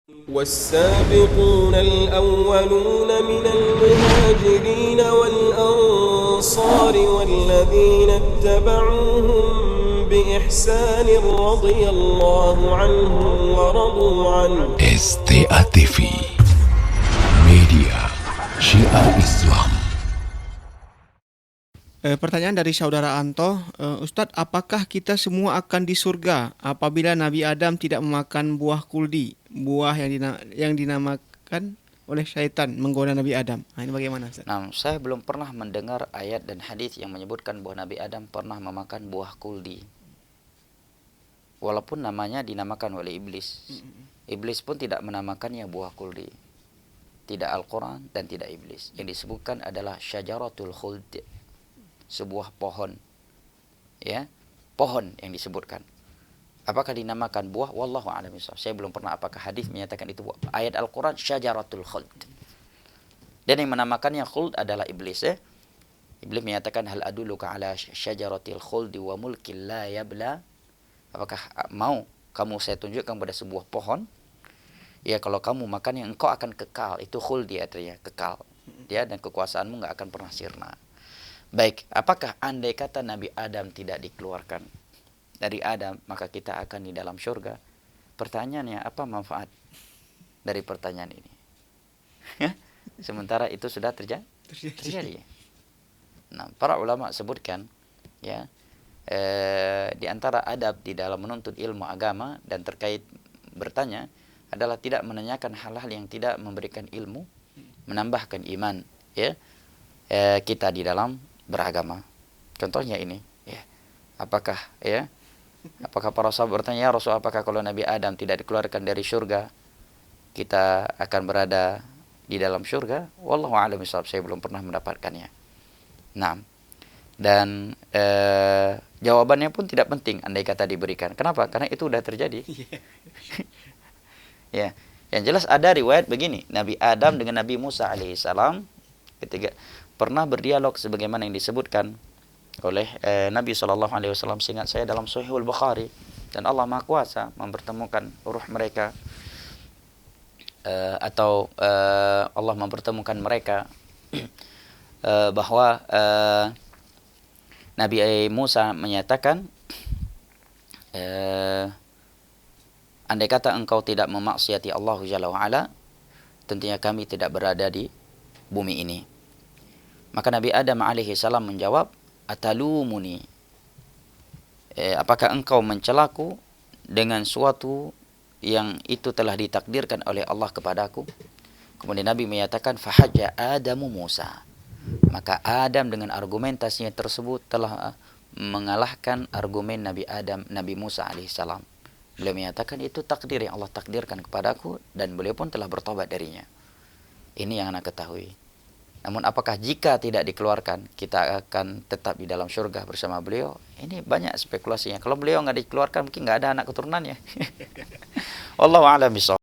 والسابقون الأولون من المهاجرين والأنصار والذين اتبعوهم بإحسان رضي الله عنهم ورضوا عنه. STA TV Media Syiar Islam. Pertanyaan dari saudara Anto, Ustadz, apakah kita semua akan di surga apabila Nabi Adam tidak memakan buah kuldi, buah yang dinamakan oleh syaitan menggoda Nabi Adam? Nah, ini bagaimana, Ustadz? Nah, saya belum pernah mendengar ayat dan hadis yang menyebutkan bahwa Nabi Adam pernah memakan buah kuldi. Walaupun namanya dinamakan oleh iblis. Iblis pun tidak menamakannya buah kuldi. Tidak Al-Quran dan tidak iblis. Yang disebutkan adalah syajaratul khuld. Sebuah pohon, ya, pohon yang disebutkan. Apakah dinamakan buah? Wallahu a'lam bishawab. Saya belum pernah apakah hadis menyatakan itu buah. Ayat Al-Quran syajaratul khuld. Dan yang menamakannya khuld adalah iblis. Iblis menyatakan hal adulluka ala syajaratil khuld wa mulkin la yabla. Apakah mau kamu saya tunjukkan pada sebuah pohon? Ya, kalau kamu makannya engkau akan kekal. Itu khuld dia artinya kekal. Ya, dan kekuasaanmu enggak akan pernah sirna. Baik, apakah andai kata Nabi Adam tidak dikeluarkan dari Adam, maka kita akan di dalam surga? Pertanyaannya, apa manfaat dari pertanyaan ini? Sementara itu sudah terjadi. Nah, para ulama sebutkan, ya, di antara adab di dalam menuntut ilmu agama dan terkait bertanya adalah tidak menanyakan hal-hal yang tidak memberikan ilmu, menambahkan iman, ya, kita di dalam beragama. Contohnya ini, ya. Apakah para sahabat bertanya, ya Rasul, apakah kalau Nabi Adam tidak dikeluarkan dari surga, kita akan berada di dalam surga? Wallahu a'lam bishawab, saya belum pernah mendapatkannya. Nah, dan jawabannya pun tidak penting andai kata diberikan. Kenapa? Karena itu sudah terjadi. Ya, yang jelas ada riwayat begini, Nabi Adam dengan Nabi Musa alaihissalam ketika pernah berdialog sebagaimana yang disebutkan oleh Nabi SAW, seingat saya dalam Sahihul Bukhari, dan Allah Maha Kuasa mempertemukan ruh mereka, atau Allah mempertemukan mereka bahwa Nabi Musa menyatakan, andai kata engkau tidak memaksiati Allah Jalla wa'ala, tentunya kami tidak berada di bumi ini. Maka Nabi Adam alaihi salam menjawab, atalumuni, apakah engkau mencelaku dengan suatu yang itu telah ditakdirkan oleh Allah kepadaku? Kemudian Nabi menyatakan, fahajja Adamu Musa. Maka Adam dengan argumentasinya tersebut telah mengalahkan argumen Nabi Musa alaihi salam. Beliau menyatakan itu takdir yang Allah takdirkan kepadaku, dan beliau pun telah bertobat darinya. Ini yang anak ketahui. Namun apakah jika tidak dikeluarkan kita akan tetap di dalam surga bersama beliau? Ini banyak spekulasinya. Kalau beliau nggak dikeluarkan mungkin nggak ada anak keturunannya. Wallahu a'lam bishawab.